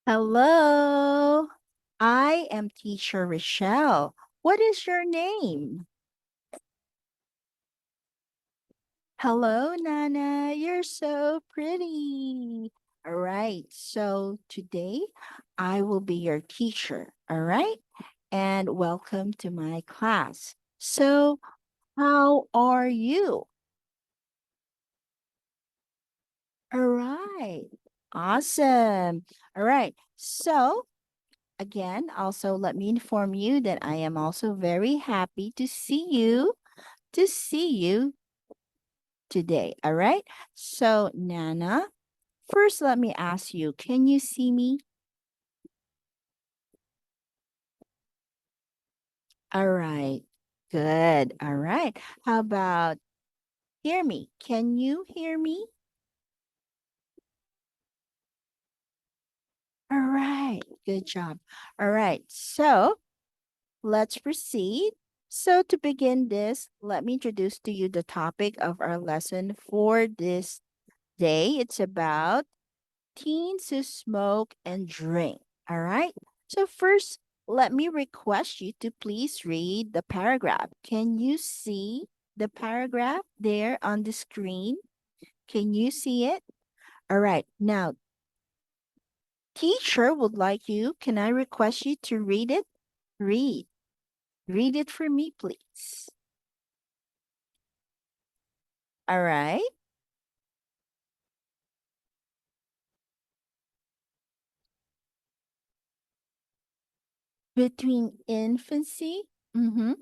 Hello, I am teacher Rochelle. What is your name? Hello, Nana. You're so pretty. All right. So today I will be your teacher. All right. And welcome to my class. So, how are you? All right. Awesome. All right. So, again, also let me inform you that I am also very happy to see you today. All right. So, Nana, first let me ask you, can you see me? All right. Good. All right. How about hear me? Can you hear me? All right. Good job. All right. So, let's proceed. So, to begin this, let me introduce to you the topic of our lesson for this day. It's about teens who smoke and drink. All right. So, first, let me request you to please read the paragraph. Can you see the paragraph there on the screen? Can you see it? All right. Now, teacher would like you. Can I request you to read it? Read. Read it for me, please. All right. Between infancy. Mm-hmm.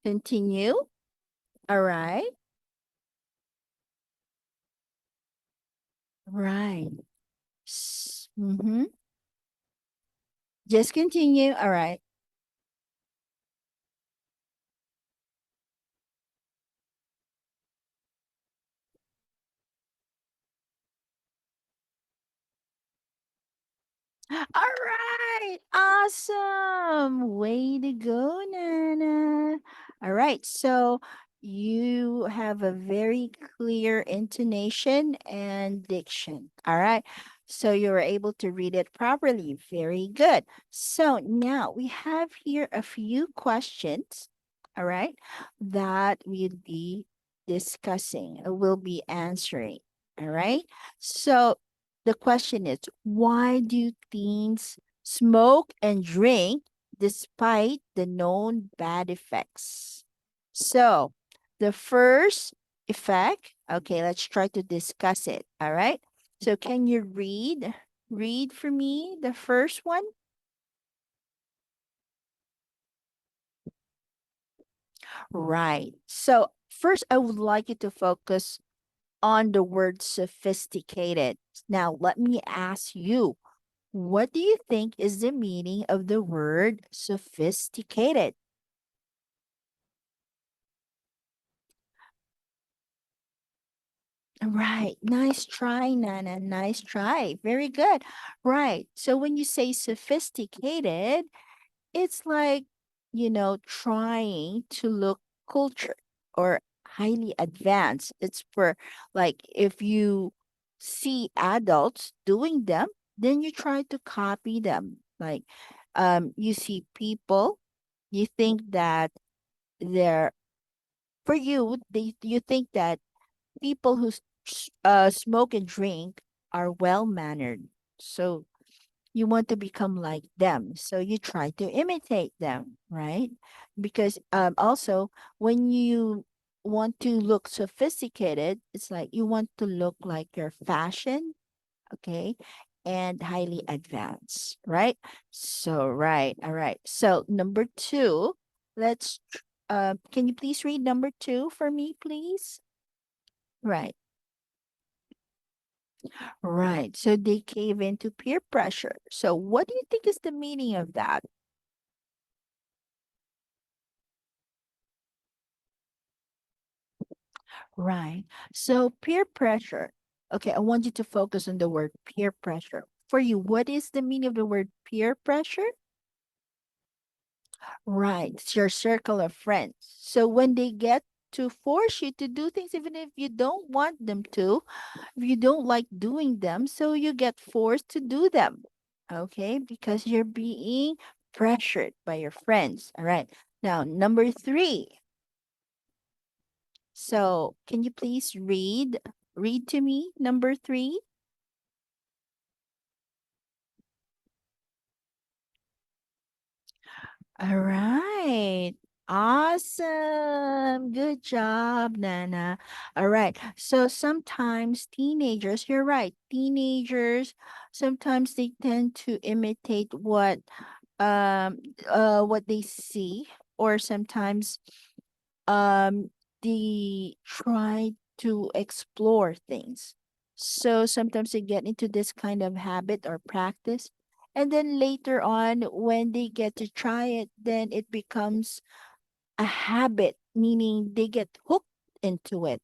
Continue. All right. Right. Mm-hmm. Just continue. All right. All right. Awesome. Way to go, Nana. All right. So you have a very clear intonation and diction. All right. So you're able to read it properly. Very good. So now we have here a few questions. All right. That we'll be discussing, we'll be answering. All right. So the question is, why do teens smoke and drink despite the known bad effects? So, the first effect, okay, let's try to discuss it. All right. So, can you read for me the first one? Right. So, first, I would like you to focus on the word sophisticated. Now, let me ask you, what do you think is the meaning of the word sophisticated? Right. Nice try, Nana. Nice try. Very good. Right. So when you say sophisticated, it's like, trying to look cultured or highly advanced. It's for like if you see adults doing them, then you try to copy them. Like you see people, you think that they're for you, you think that people who smoke and drink are well mannered. So you want to become like them. So you try to imitate them, right? Because also, when you want to look sophisticated, it's like you want to look like your fashion, okay, and highly advanced, right? So, right, all right. So, number two, can you please read number two for me, please? Right. Right. So they cave into peer pressure. So what do you think is the meaning of that? Right. So peer pressure. Okay, I want you to focus on the word peer pressure. For you, what is the meaning of the word peer pressure? Right. It's your circle of friends. So when they get to force you to do things, even if you don't want them to, if you don't like doing them, so you get forced to do them. Okay, because you're being pressured by your friends. All right. Now, number three. So, can you please read to me number three? All right. Awesome. Good job, Nana. All right. So sometimes teenagers, you're right. Teenagers sometimes they tend to imitate what they see, or sometimes they try to explore things. So sometimes they get into this kind of habit or practice. And then later on, when they get to try it, then it becomes a habit, meaning they get hooked into it.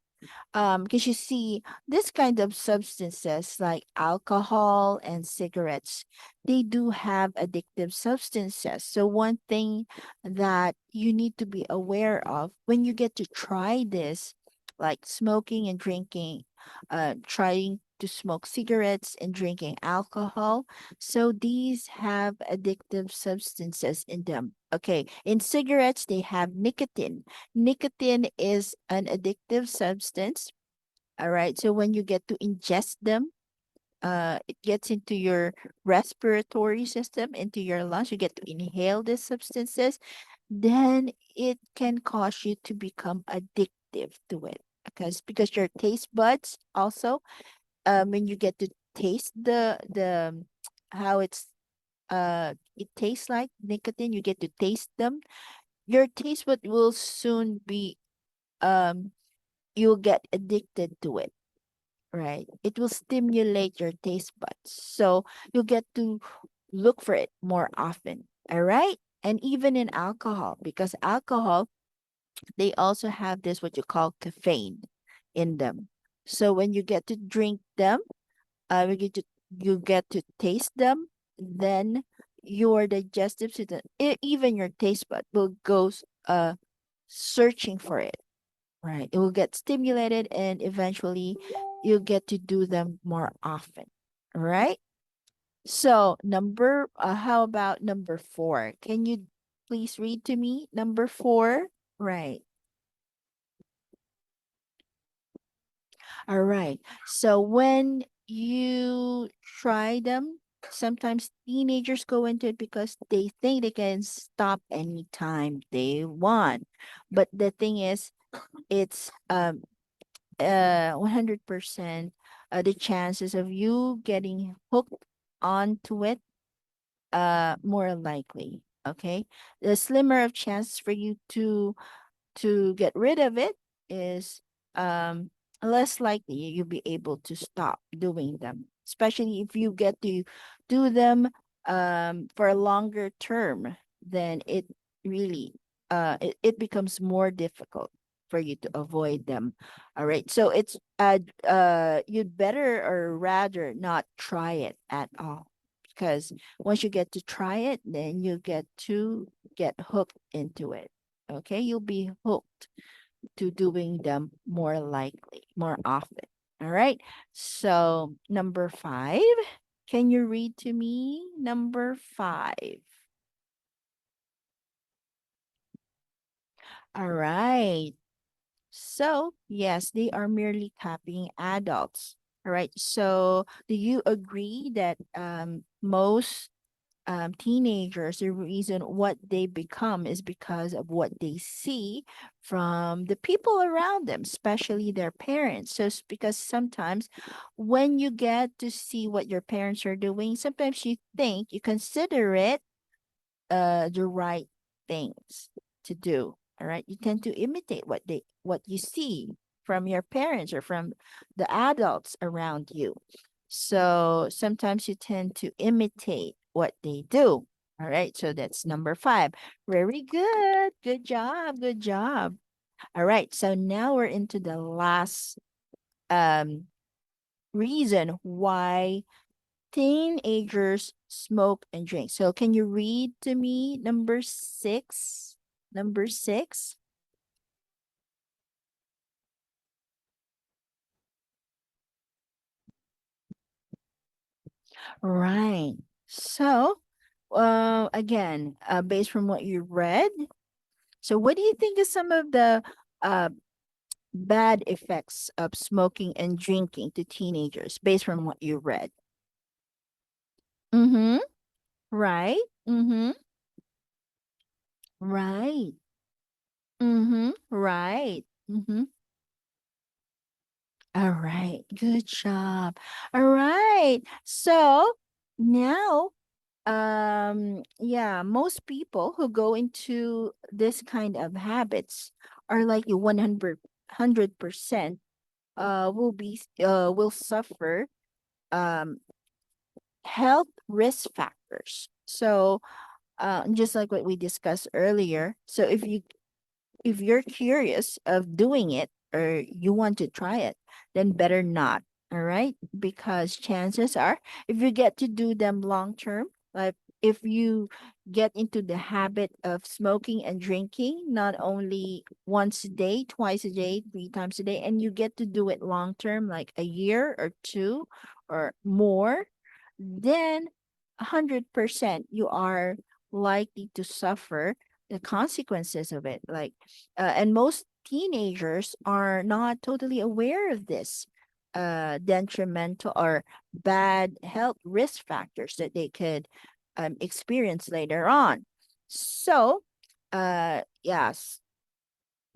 Because you see, this kind of substances like alcohol and cigarettes, they do have addictive substances. So one thing that you need to be aware of when you get to try this, like smoking and drinking, trying to smoke cigarettes and drinking alcohol, so these have addictive substances in them. Okay, in cigarettes they have nicotine. Nicotine is an addictive substance. All right. So when you get to ingest them, it gets into your respiratory system, into your lungs. You get to inhale these substances. Then it can cause you to become addictive to it because your taste buds also, when you get to taste the how it tastes like nicotine, you get to taste them. Your taste bud will soon be um you'll get addicted to it, right? It will stimulate your taste buds. So you'll get to look for it more often. All right. And even in alcohol, because alcohol, they also have this what you call caffeine in them. So when you get to drink them, you get to taste them, then your digestive system, even your taste bud will go searching for it. Right. It will get stimulated and eventually you'll get to do them more often. Right. So, how about number four? Can you please read to me number four? Right. All right. So, when you try them, sometimes teenagers go into it because they think they can stop anytime they want. But the thing is, it's 100% the chances of you getting hooked onto it more likely. Okay, the slimmer of chances for you to get rid of it is um less likely you'll be able to stop doing them, especially if you get to do them for a longer term. Then it really it becomes more difficult for you to avoid them. All right, so it's you'd better or rather not try it at all, because once you get to try it, then you get to get hooked into it. Okay, you'll be hooked to doing them more likely, more often. All right. So, number five, can you read to me number five? All right. So, yes, they are merely copying adults. All right. So, do you agree that most teenagers, the reason what they become is because of what they see from the people around them, especially their parents. So, because sometimes when you get to see what your parents are doing, sometimes you consider it the right things to do. All right. You tend to imitate what you see from your parents or from the adults around you. So sometimes you tend to imitate what they do. All right. So that's number five. Very good. Good job. Good job. All right. So now we're into the last um reason why teenagers smoke and drink. So can you read to me number six? Number six. Right. So, again, based from what you read, so what do you think is some of the uh, bad effects of smoking and drinking to teenagers based from what you read? Mm-hmm. Right. Mm-hmm. Right. Mm-hmm. Right. Mm-hmm. All right. Good job. All right. So now, yeah, most people who go into this kind of habits are like you 100% will suffer um health risk factors. So just like what we discussed earlier. So if you're curious of doing it or you want to try it, then better not. All right. Because chances are, if you get to do them long term, like if you get into the habit of smoking and drinking, not only once a day, twice a day, three times a day, and you get to do it long term, like a year or two or more, then 100% you are likely to suffer the consequences of it. Like, and most teenagers are not totally aware of this detrimental or bad health risk factors that they could experience later on. So, yes,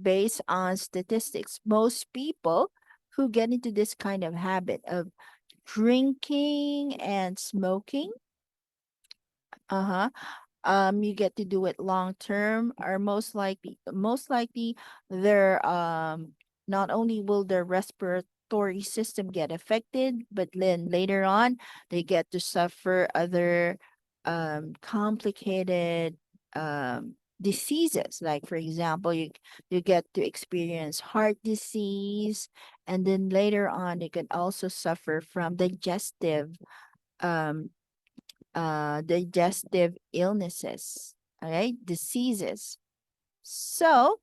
based on statistics, most people who get into this kind of habit of drinking and smoking, uh-huh, you get to do it long term are most likely their not only will their respiratory system get affected, but then later on they get to suffer other complicated diseases, like for example you get to experience heart disease, and then later on you can also suffer from um digestive illnesses, all right, diseases. So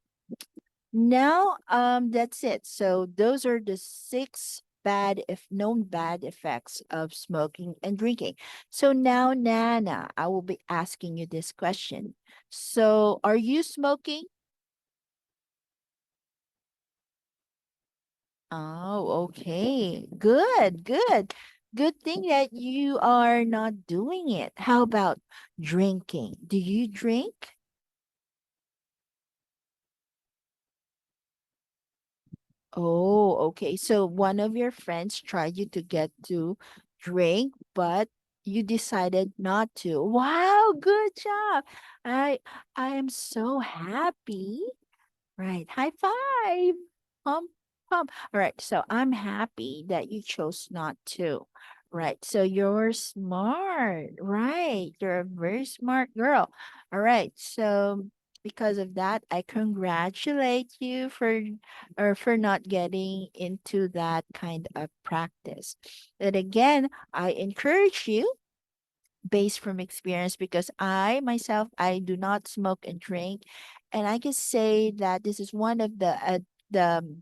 now that's it. So those are the six bad if known bad effects of smoking and drinking. So now Nana, I will be asking you this question. So are you smoking? Oh, okay. Good, good. Good thing that you are not doing it. How about drinking? Do you drink? Oh, okay. So one of your friends tried you to get to drink, but you decided not to. Wow, good job. I I am so happy. Right. High five. Pump, pump. All right. So I'm happy that you chose not to. Right. So you're smart. Right. You're a very smart girl. All right. So because of that, I congratulate you for not getting into that kind of practice. And again, I encourage you based from experience, because I myself I do not smoke and drink, and I can say that this is one of the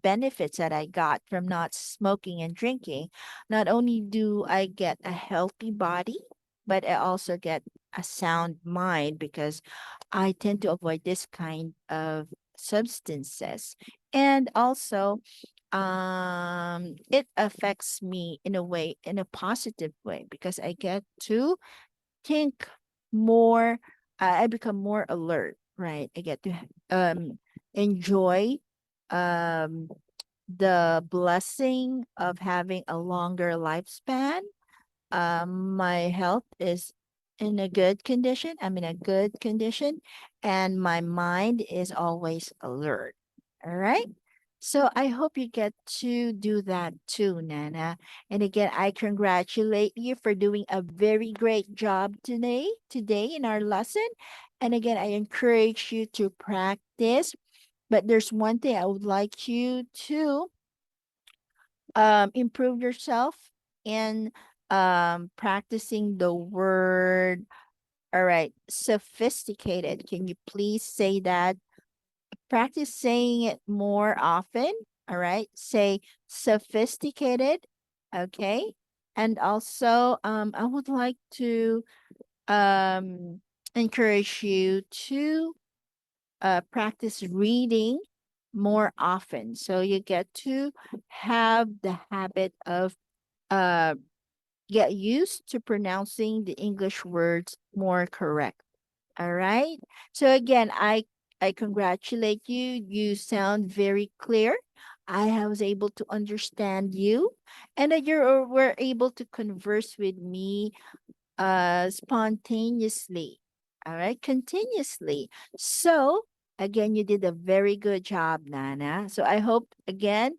benefits that I got from not smoking and drinking. Not only do I get a healthy body, but I also get a sound mind because I tend to avoid this kind of substances. And also it affects me in a way, in a positive way, because I get to think more. I become more alert, right? I get to enjoy um the blessing of having a longer lifespan. My health is in a good condition. I'm in a good condition, and my mind is always alert. All right. So I hope you get to do that too, Nana. And again, I congratulate you for doing a very great job today in our lesson. And again, I encourage you to practice. But there's one thing I would like you to improve yourself in practicing the word. All right, sophisticated. Can you please say that? Practice saying it more often. All right, say sophisticated. Okay, and also I would like to um encourage you to practice reading more often. So you get to have the habit of uh, get used to pronouncing the English words more correct. All right. So again, I congratulate you. You sound very clear. I was able to understand you, and that you were able to converse with me spontaneously, all right, continuously. So again, you did a very good job, Nana. So I hope again,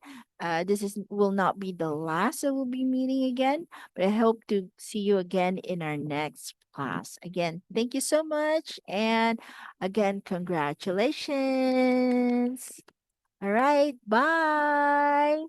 this is will not be the last that we'll be meeting again, but I hope to see you again in our next class. Again, thank you so much, and again, congratulations. All right, bye.